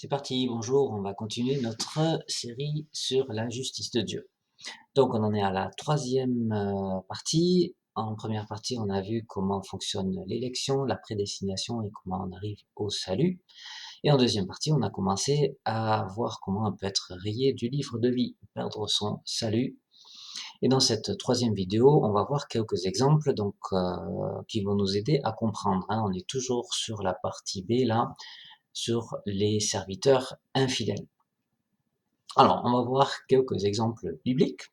C'est parti, bonjour, on va continuer notre série sur la justice de Dieu. Donc on en est à la troisième partie. En première partie, on a vu comment fonctionne l'élection, la prédestination et comment on arrive au salut. Et en deuxième partie, on a commencé à voir comment on peut être rayé du livre de vie, perdre son salut. Et dans cette troisième vidéo, on va voir quelques exemples qui vont nous aider à comprendre. On est toujours sur la partie B là, sur les serviteurs infidèles. Alors, on va voir quelques exemples bibliques.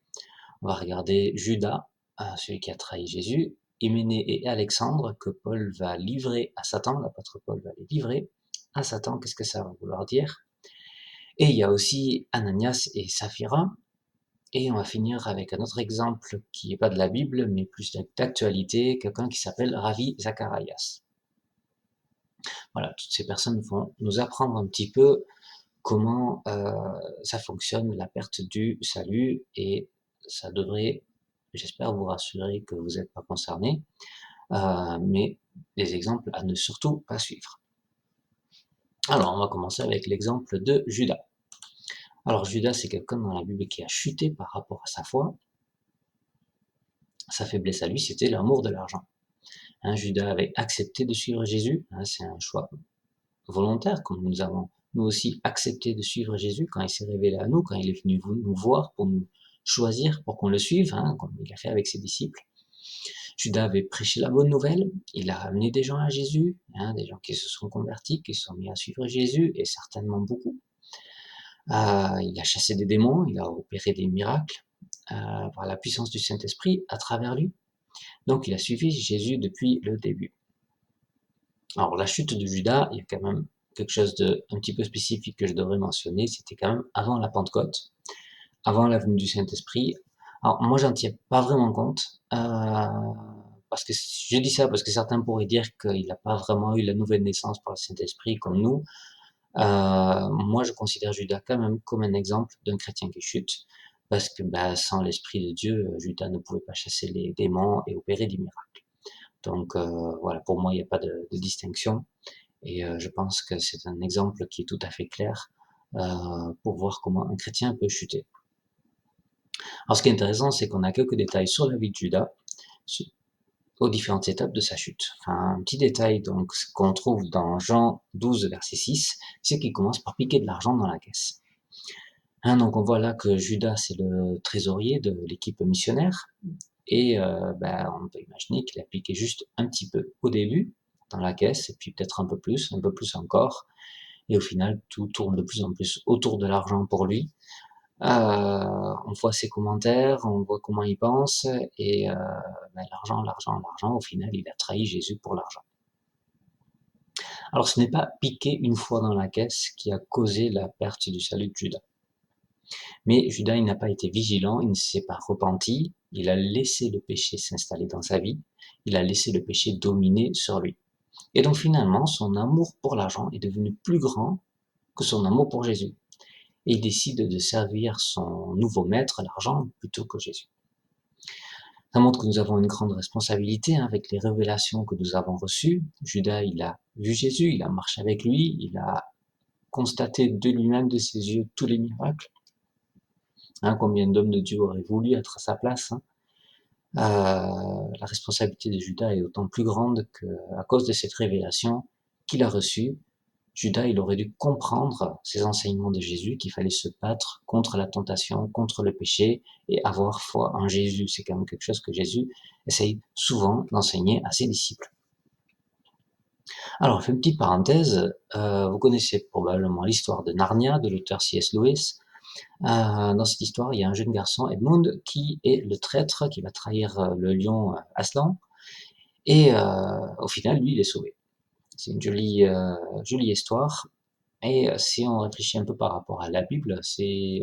On va regarder Judas, celui qui a trahi Jésus, Hyménée et Alexandre, que Paul va livrer à Satan, l'apôtre Paul va les livrer à Satan. Qu'est-ce que ça va vouloir dire? Et il y a aussi Ananias et Saphira. Et on va finir avec un autre exemple qui n'est pas de la Bible, mais plus d'actualité, quelqu'un qui s'appelle Ravi Zacharias. Voilà, toutes ces personnes vont nous apprendre un petit peu comment ça fonctionne, la perte du salut, et ça devrait, j'espère, vous rassurer que vous n'êtes pas concerné, mais des exemples à ne surtout pas suivre. Alors, on va commencer avec l'exemple de Judas. Alors, Judas, c'est quelqu'un dans la Bible qui a chuté par rapport à sa foi. Sa faiblesse à lui, c'était l'amour de l'argent. Judas avait accepté de suivre Jésus, c'est un choix volontaire, comme nous avons nous aussi accepté de suivre Jésus quand il s'est révélé à nous, quand il est venu nous voir pour nous choisir, pour qu'on le suive, comme il a fait avec ses disciples. Judas avait prêché la bonne nouvelle, il a ramené des gens à Jésus, des gens qui se sont convertis, qui se sont mis à suivre Jésus, et certainement beaucoup. Il a chassé des démons, il a opéré des miracles par la puissance du Saint-Esprit à travers lui. Donc il a suivi Jésus depuis le début. Alors la chute de Judas, il y a quand même quelque chose de un petit peu spécifique que je devrais mentionner, c'était quand même avant la Pentecôte, avant la venue du Saint-Esprit. Alors moi j'en tiens pas vraiment compte, parce que je dis ça parce que certains pourraient dire qu'il n'a pas vraiment eu la nouvelle naissance par le Saint-Esprit comme nous. Moi je considère Judas quand même comme un exemple d'un chrétien qui chute, parce que sans l'Esprit de Dieu, Judas ne pouvait pas chasser les démons et opérer des miracles. Donc voilà, pour moi il n'y a pas de distinction. Et je pense que c'est un exemple qui est tout à fait clair pour voir comment un chrétien peut chuter. Alors ce qui est intéressant, c'est qu'on a quelques détails sur la vie de Judas, aux différentes étapes de sa chute. Enfin, un petit détail donc qu'on trouve dans Jean 12, verset 6, c'est qu'il commence par piquer de l'argent dans la caisse. Donc on voit là que Judas, c'est le trésorier de l'équipe missionnaire, et on peut imaginer qu'il a piqué juste un petit peu au début, dans la caisse, et puis peut-être un peu plus encore, et au final, tout tourne de plus en plus autour de l'argent pour lui. On voit ses commentaires, on voit comment il pense, et l'argent, au final, il a trahi Jésus pour l'argent. Alors ce n'est pas piqué une fois dans la caisse qui a causé la perte du salut de Judas. Mais Judas, il n'a pas été vigilant, il ne s'est pas repenti, il a laissé le péché s'installer dans sa vie, il a laissé le péché dominer sur lui. Et donc finalement, son amour pour l'argent est devenu plus grand que son amour pour Jésus. Et il décide de servir son nouveau maître, l'argent, plutôt que Jésus. Ça montre que nous avons une grande responsabilité avec les révélations que nous avons reçues. Judas, il a vu Jésus, il a marché avec lui, il a constaté de lui-même, de ses yeux, tous les miracles. Combien d'hommes de Dieu auraient voulu être à sa place. La responsabilité de Judas est d'autant plus grande qu'à cause de cette révélation qu'il a reçue, Judas, il aurait dû comprendre ces enseignements de Jésus, qu'il fallait se battre contre la tentation, contre le péché, et avoir foi en Jésus. C'est quand même quelque chose que Jésus essaye souvent d'enseigner à ses disciples. Alors, je fais une petite parenthèse. Vous connaissez probablement l'histoire de Narnia, de l'auteur C.S. Lewis. Dans cette histoire, il y a un jeune garçon, Edmund, qui est le traître, qui va trahir le lion Aslan, et au final, lui, il est sauvé. C'est une jolie histoire. Et si on réfléchit un peu par rapport à la Bible,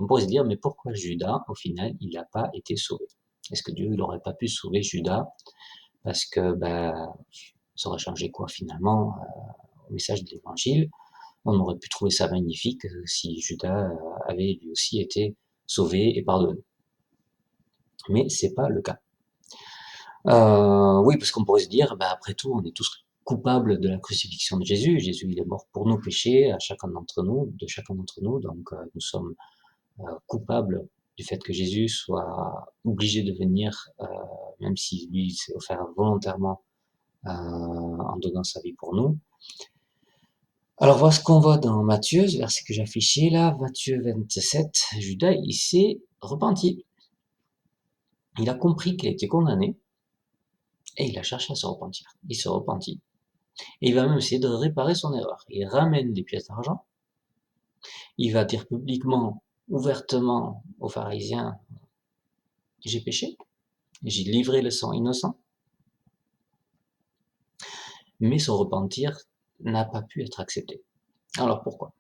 on pourrait se dire, mais pourquoi Judas, au final, il n'a pas été sauvé? Est-ce que Dieu n'aurait pas pu sauver Judas? Parce que ça aurait changé quoi finalement au message de l'Évangile? On aurait pu trouver ça magnifique si Judas avait lui aussi été sauvé et pardonné. Mais c'est pas le cas. Oui, parce qu'on pourrait se dire, après tout, on est tous coupable de la crucifixion de Jésus. Jésus, il est mort pour nos péchés, à chacun d'entre nous, de chacun d'entre nous. Donc, nous sommes coupables du fait que Jésus soit obligé de venir, même si lui s'est offert volontairement en donnant sa vie pour nous. Alors, voilà ce qu'on voit dans Matthieu, ce verset que j'ai affiché là, Matthieu 27, Judas, il s'est repenti. Il a compris qu'il a été condamné et il a cherché à se repentir. Il se repentit. Et il va même essayer de réparer son erreur. Il ramène des pièces d'argent. Il va dire publiquement, ouvertement aux pharisiens, j'ai péché, j'ai livré le sang innocent. Mais son repentir n'a pas pu être accepté. Alors pourquoi?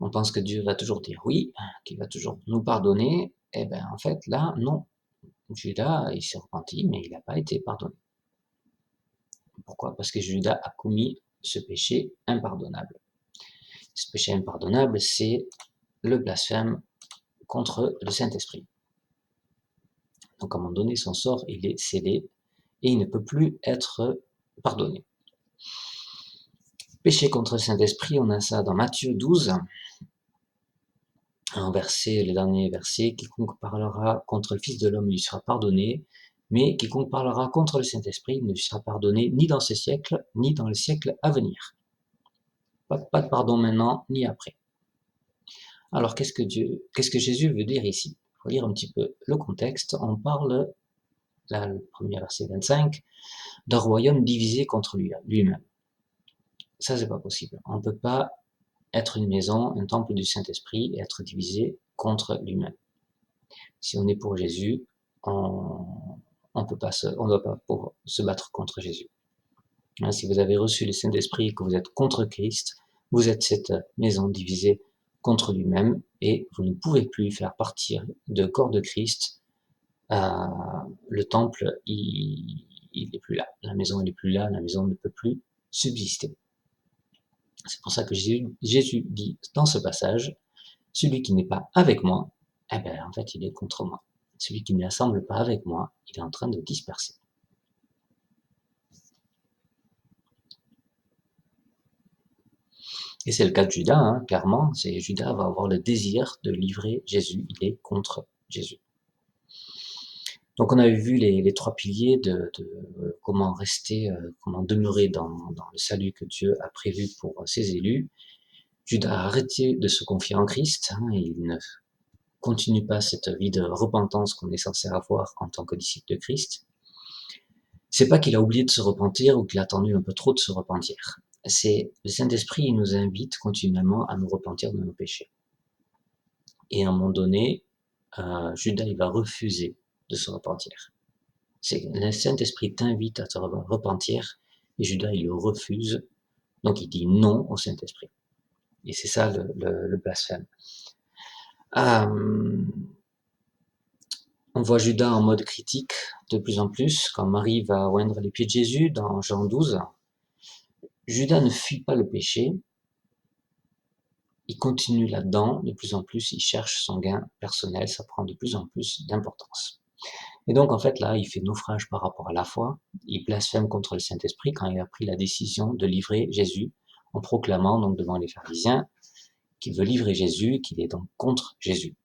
On pense que Dieu va toujours dire oui, qu'il va toujours nous pardonner. Eh bien, en fait, là, non. Judas, il s'est repenti, mais il n'a pas été pardonné. Pourquoi? Parce que Judas a commis ce péché impardonnable. Ce péché impardonnable, c'est le blasphème contre le Saint-Esprit. Donc, à un moment donné, son sort, il est scellé et il ne peut plus être pardonné. Péché contre le Saint-Esprit, on a ça dans Matthieu 12, un verset, le dernier verset, quiconque parlera contre le Fils de l'homme lui sera pardonné, mais quiconque parlera contre le Saint-Esprit ne lui sera pardonné ni dans ce siècle, ni dans le siècle à venir. Pas de pardon maintenant, ni après. Alors, qu'est-ce que Jésus veut dire ici? Il faut lire un petit peu le contexte. On parle, là, le premier verset 25, d'un royaume divisé contre lui-même. Ça, c'est pas possible. On ne peut pas être une maison, un temple du Saint-Esprit et être divisé contre lui-même. Si on est pour Jésus, on ne doit pas pour se battre contre Jésus. Si vous avez reçu le Saint-Esprit et que vous êtes contre Christ, vous êtes cette maison divisée contre lui-même et vous ne pouvez plus faire partir de corps de Christ. Le temple, il n'est plus là. La maison, elle n'est plus là. La maison ne peut plus subsister. C'est pour ça que Jésus dit dans ce passage, celui qui n'est pas avec moi, eh bien, en fait, il est contre moi. Celui qui ne l'assemble pas avec moi, il est en train de disperser. Et c'est le cas de Judas, hein, clairement. Judas va avoir le désir de livrer Jésus. Il est contre Jésus. Donc on avait vu les trois piliers de comment rester, comment demeurer dans le salut que Dieu a prévu pour ses élus. Judas a arrêté de se confier en Christ, hein, et il ne continue pas cette vie de repentance qu'on est censé avoir en tant que disciple de Christ. C'est pas qu'il a oublié de se repentir ou qu'il a attendu un peu trop de se repentir. C'est le Saint-Esprit, il nous invite continuellement à nous repentir de nos péchés. Et à un moment donné, Judas, il va refuser de se repentir. Le Saint-Esprit t'invite à te repentir et Judas, il le refuse. Donc, il dit non au Saint-Esprit. Et c'est ça le blasphème. On voit Judas en mode critique de plus en plus, quand Marie va oindre les pieds de Jésus dans Jean 12. Judas ne fuit pas le péché, il continue là-dedans, de plus en plus, il cherche son gain personnel, ça prend de plus en plus d'importance. Et donc, en fait, là, il fait naufrage par rapport à la foi, il blasphème contre le Saint-Esprit quand il a pris la décision de livrer Jésus, en proclamant donc devant les pharisiens qu'il veut livrer Jésus, qu'il est donc contre Jésus.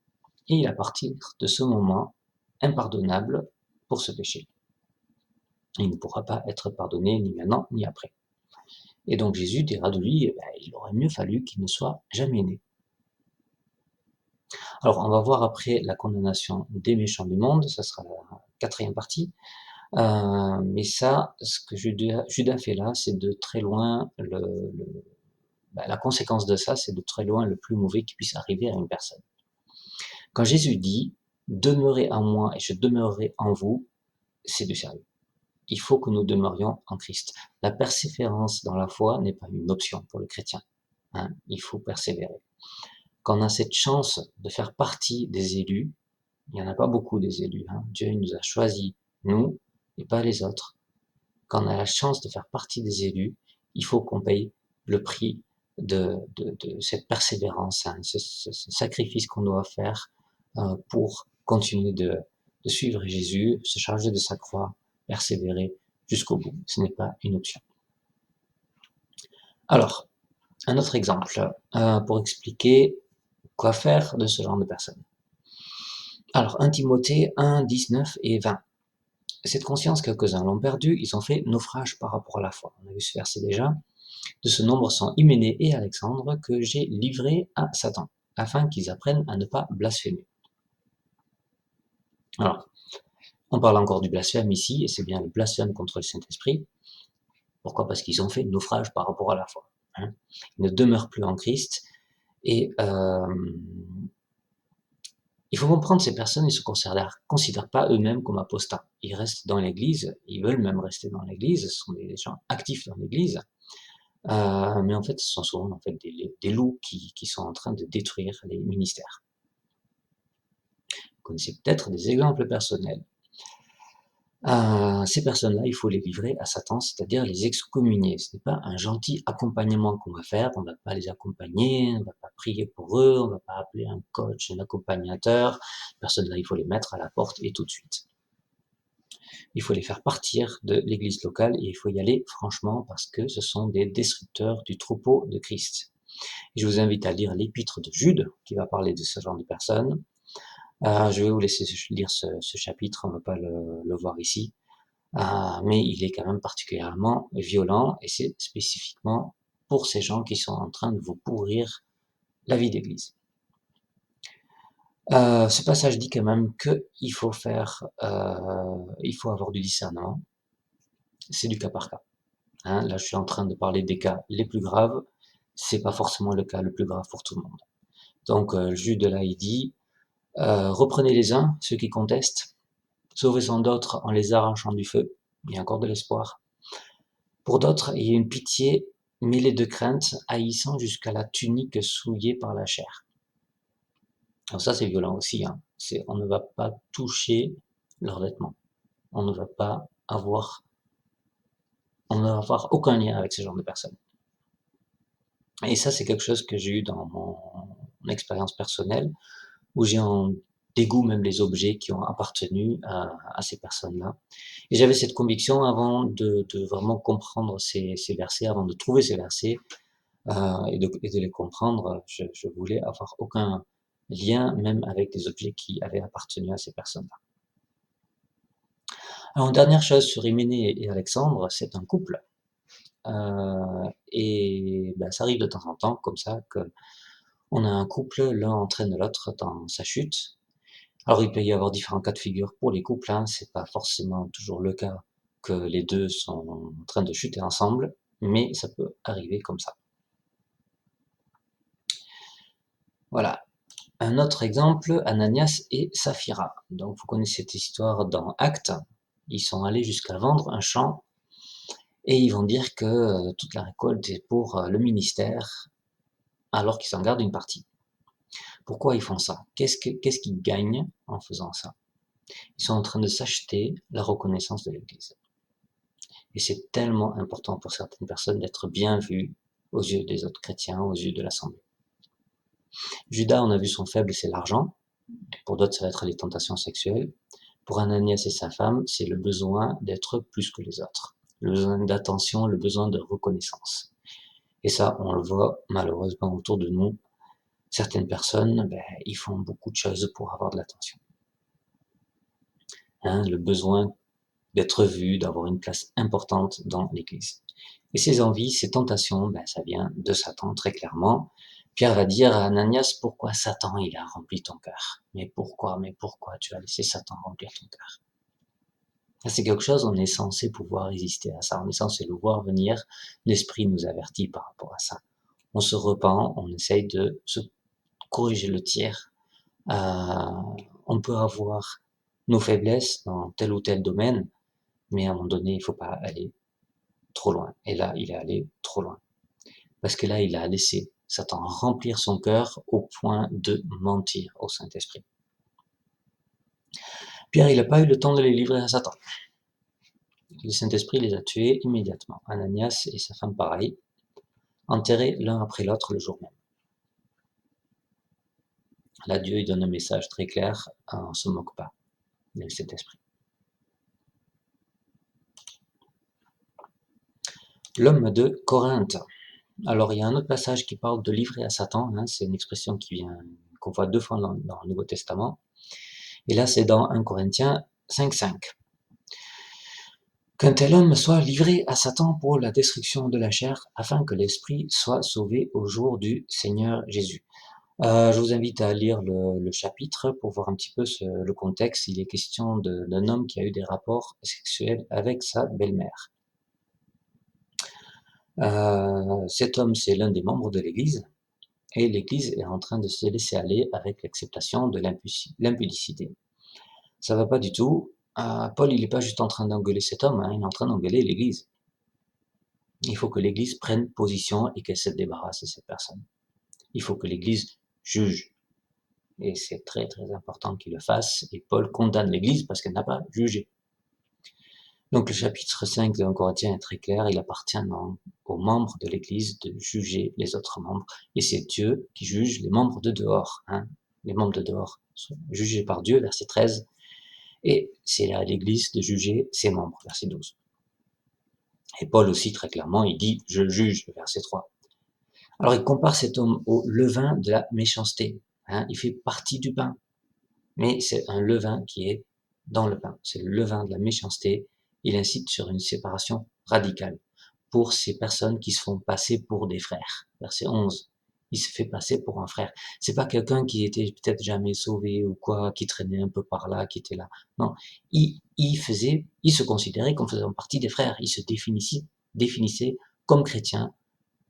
Et à partir de ce moment, impardonnable pour ce péché. Il ne pourra pas être pardonné ni maintenant ni après. Et donc Jésus dira de lui, il aurait mieux fallu qu'il ne soit jamais né. Alors on va voir après la condamnation des méchants du monde, ça sera la quatrième partie. Mais ça, ce que Judas fait là, c'est de très loin la conséquence de ça, c'est de très loin le plus mauvais qui puisse arriver à une personne. Quand Jésus dit « Demeurez en moi et je demeurerai en vous », c'est du sérieux. Il faut que nous demeurions en Christ. La persévérance dans la foi n'est pas une option pour le chrétien. Hein, il faut persévérer. Quand on a cette chance de faire partie des élus, il n'y en a pas beaucoup des élus. Hein. Dieu nous a choisis, nous, et pas les autres. Quand on a la chance de faire partie des élus, il faut qu'on paye le prix de cette persévérance, hein, ce sacrifice qu'on doit faire pour continuer de suivre Jésus, se charger de sa croix, persévérer jusqu'au bout. Ce n'est pas une option. Alors, un autre exemple pour expliquer quoi faire de ce genre de personnes. Alors, 1 Timothée 1, 19 et 20. Cette conscience, quelques-uns l'ont perdue, ils ont fait naufrage par rapport à la foi. On a vu ce verset déjà. De ce nombre sont Hyménée et Alexandre que j'ai livrés à Satan, afin qu'ils apprennent à ne pas blasphémer. Alors, on parle encore du blasphème ici, et c'est bien le blasphème contre le Saint-Esprit. Pourquoi? Parce qu'ils ont fait naufrage par rapport à la foi. Hein. Ils ne demeurent plus en Christ, et il faut comprendre, ces personnes, ils ne se considèrent pas eux-mêmes comme apostats. Ils restent dans l'Église, ils veulent même rester dans l'Église, ce sont des gens actifs dans l'Église, mais en fait, ce sont souvent en fait, des loups qui sont en train de détruire les ministères. Vous connaissez peut-être des exemples personnels. Ces personnes-là, il faut les livrer à Satan, c'est-à-dire les excommunier. Ce n'est pas un gentil accompagnement qu'on va faire, on ne va pas les accompagner, on ne va pas prier pour eux, on ne va pas appeler un coach, un accompagnateur. Ces personnes-là, il faut les mettre à la porte et tout de suite. Il faut les faire partir de l'église locale et il faut y aller franchement parce que ce sont des destructeurs du troupeau de Christ. Et je vous invite à lire l'épître de Jude qui va parler de ce genre de personnes. Je vais vous laisser lire ce chapitre, on ne va pas le voir ici. Mais il est quand même particulièrement violent et c'est spécifiquement pour ces gens qui sont en train de vous pourrir la vie d'église. Ce passage dit quand même qu'il faut il faut avoir du discernement. C'est du cas par cas. Hein, là, je suis en train de parler des cas les plus graves. C'est pas forcément le cas le plus grave pour tout le monde. Donc, Jude là, il dit reprenez les uns, ceux qui contestent, sauvez-en d'autres en les arrachant du feu. Il y a encore de l'espoir. Pour d'autres, ayez une pitié mêlée de crainte, haïssant jusqu'à la tunique souillée par la chair. Alors ça, c'est violent aussi. Hein. On ne va pas toucher leurs vêtements. On ne va avoir aucun lien avec ce genre de personnes. Et ça, c'est quelque chose que j'ai eu dans mon expérience personnelle, où j'ai en dégoût même les objets qui ont appartenu à ces personnes-là. Et j'avais cette conviction avant de vraiment comprendre ces versets, avant de trouver ces versets, et de les comprendre, je voulais avoir aucun lien même avec des objets qui avaient appartenu à ces personnes-là. Alors, une dernière chose sur Hyménée et Alexandre, c'est un couple. Et ben, ça arrive de temps en temps, comme ça, qu'on a un couple, l'un entraîne l'autre dans sa chute. Alors, il peut y avoir différents cas de figure pour les couples, hein, c'est pas forcément toujours le cas que les deux sont en train de chuter ensemble, mais ça peut arriver comme ça. Voilà. Un autre exemple, Ananias et Saphira. Donc, vous connaissez cette histoire dans Actes. Ils sont allés jusqu'à vendre un champ et ils vont dire que toute la récolte est pour le ministère, alors qu'ils en gardent une partie. Pourquoi ils font ça? Qu'est-ce qu'ils gagnent en faisant ça? Ils sont en train de s'acheter la reconnaissance de l'Église. Et c'est tellement important pour certaines personnes d'être bien vues aux yeux des autres chrétiens, aux yeux de l'Assemblée. Judas, on a vu son faible, c'est l'argent. Pour d'autres, ça va être les tentations sexuelles. Pour Ananias et sa femme, c'est le besoin d'être plus que les autres. Le besoin d'attention, le besoin de reconnaissance. Et ça, on le voit malheureusement autour de nous. Certaines personnes, ils font beaucoup de choses pour avoir de l'attention. Hein, le besoin d'être vu, d'avoir une place importante dans l'Église. Et ces envies, ces tentations, ça vient de Satan très clairement. Pierre va dire à Ananias, pourquoi Satan il a rempli ton cœur? Mais pourquoi tu as laissé Satan remplir ton cœur? C'est quelque chose, on est censé pouvoir résister à ça, on est censé le voir venir, l'esprit nous avertit par rapport à ça. On se repent, on essaye de se corriger le tir. On peut avoir nos faiblesses dans tel ou tel domaine, mais à un moment donné, il ne faut pas aller trop loin. Et là, il est allé trop loin. Parce que là, il a laissé Satan remplir son cœur au point de mentir au Saint-Esprit. Pierre, il n'a pas eu le temps de les livrer à Satan. Le Saint-Esprit les a tués immédiatement. Ananias et sa femme pareil, enterrés l'un après l'autre le jour même. Là, Dieu il donne un message très clair, on ne se moque pas du Saint-Esprit. L'homme de Corinthe. Alors, il y a un autre passage qui parle de livrer à Satan, hein, c'est une expression qu'on voit 2 fois dans le Nouveau Testament. Et là, c'est dans 1 Corinthiens 5,5. Qu'un tel homme soit livré à Satan pour la destruction de la chair, afin que l'esprit soit sauvé au jour du Seigneur Jésus. Je vous invite à lire le chapitre pour voir un petit peu le contexte. Il est question d'un homme qui a eu des rapports sexuels avec sa belle-mère. Cet homme, c'est l'un des membres de l'Église, et l'Église est en train de se laisser aller avec l'acceptation de l'impudicité. Ça va pas du tout. Paul, il n'est pas juste en train d'engueuler cet homme, hein, il est en train d'engueuler l'Église. Il faut que l'Église prenne position et qu'elle se débarrasse de cette personne. Il faut que l'Église juge. Et c'est très très important qu'il le fasse. Et Paul condamne l'Église parce qu'elle n'a pas jugé. Donc le chapitre 5 de 1 Corinthiens est très clair. Il appartient aux membres de l'Église de juger les autres membres. Et c'est Dieu qui juge les membres de dehors. Hein. Les membres de dehors sont jugés par Dieu, verset 13. Et c'est à l'Église de juger ses membres, verset 12. Et Paul aussi, très clairement, il dit « je juge », verset 3. Alors il compare cet homme au levain de la méchanceté. Hein, il fait partie du pain, mais c'est un levain qui est dans le pain. C'est le levain de la méchanceté. Il incite sur une séparation radicale pour ces personnes qui se font passer pour des frères. Verset 11. Il se fait passer pour un frère. C'est pas quelqu'un qui était peut-être jamais sauvé ou quoi, qui traînait un peu par là, qui était là. Non. Il se considérait comme faisant partie des frères. Il se définissait comme chrétien,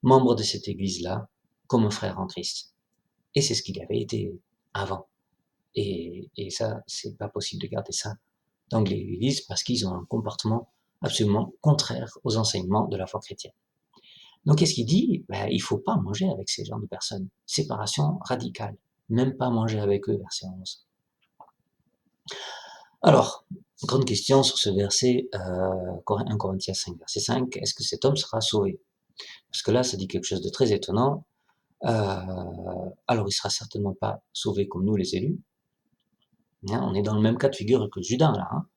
membre de cette église-là, comme un frère en Christ. Et c'est ce qu'il avait été avant. Et ça, c'est pas possible de garder ça dans l'Église parce qu'ils ont un comportement absolument contraire aux enseignements de la foi chrétienne. Donc, qu'est-ce qu'il dit? Il faut pas manger avec ces genres de personnes. Séparation radicale. Même pas manger avec eux, verset 11. Alors, grande question sur ce verset 1 Corinthiens 5, verset 5. Est-ce que cet homme sera sauvé? Parce que là, ça dit quelque chose de très étonnant. Alors, il sera certainement pas sauvé comme nous, les élus. Hein, on est dans le même cas de figure que Judas, là. Hein.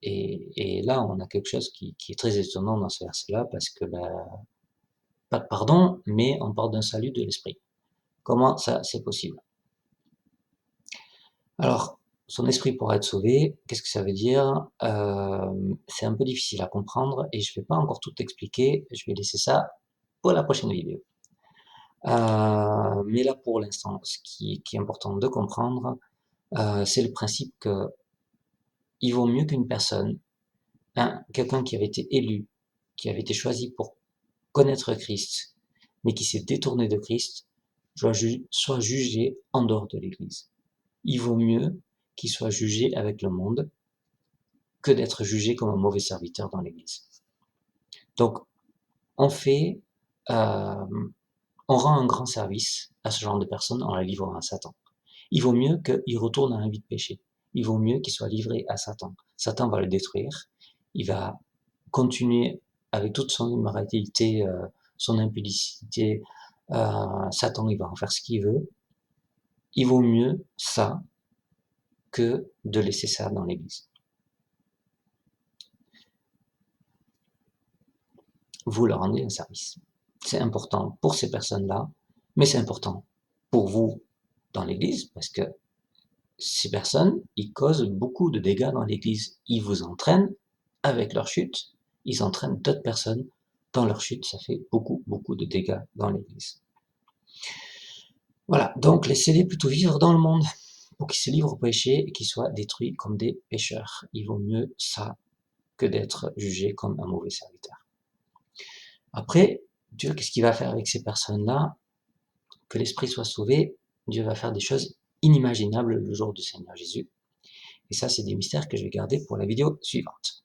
Et là, on a quelque chose qui est très étonnant dans ce verset-là, parce que pas de pardon, mais on parle d'un salut de l'esprit. Comment ça, c'est possible? Alors, son esprit pourra être sauvé, qu'est-ce que ça veut dire? C'est un peu difficile à comprendre, et je vais pas encore tout expliquer, je vais laisser ça pour la prochaine vidéo. Mais là, pour l'instant, ce qui est important de comprendre, c'est le principe que il vaut mieux qu'une personne, quelqu'un qui avait été élu, qui avait été choisi pour connaître Christ, mais qui s'est détourné de Christ, soit jugé en dehors de l'Église. Il vaut mieux qu'il soit jugé avec le monde que d'être jugé comme un mauvais serviteur dans l'Église. Donc, on rend un grand service à ce genre de personnes en la livrant à Satan. Il vaut mieux qu'il retourne à un vie de péché. Il vaut mieux qu'il soit livré à Satan. Satan va le détruire. Il va continuer avec toute son immoralité, son impudicité. Satan, il va en faire ce qu'il veut. Il vaut mieux ça que de laisser ça dans l'Église. Vous leur rendez un service. C'est important pour ces personnes-là, mais c'est important pour vous dans l'Église, parce que ces personnes, ils causent beaucoup de dégâts dans l'Église. Ils vous entraînent avec leur chute, ils entraînent d'autres personnes dans leur chute. Ça fait beaucoup, beaucoup de dégâts dans l'Église. Voilà, donc laissez-les plutôt vivre dans le monde pour qu'ils se livrent au péché et qu'ils soient détruits comme des pécheurs. Il vaut mieux ça que d'être jugé comme un mauvais serviteur. Après, Dieu, qu'est-ce qu'il va faire avec ces personnes-là? Que l'esprit soit sauvé, Dieu va faire des choses inimaginables le jour du Seigneur Jésus. Et ça, c'est des mystères que je vais garder pour la vidéo suivante.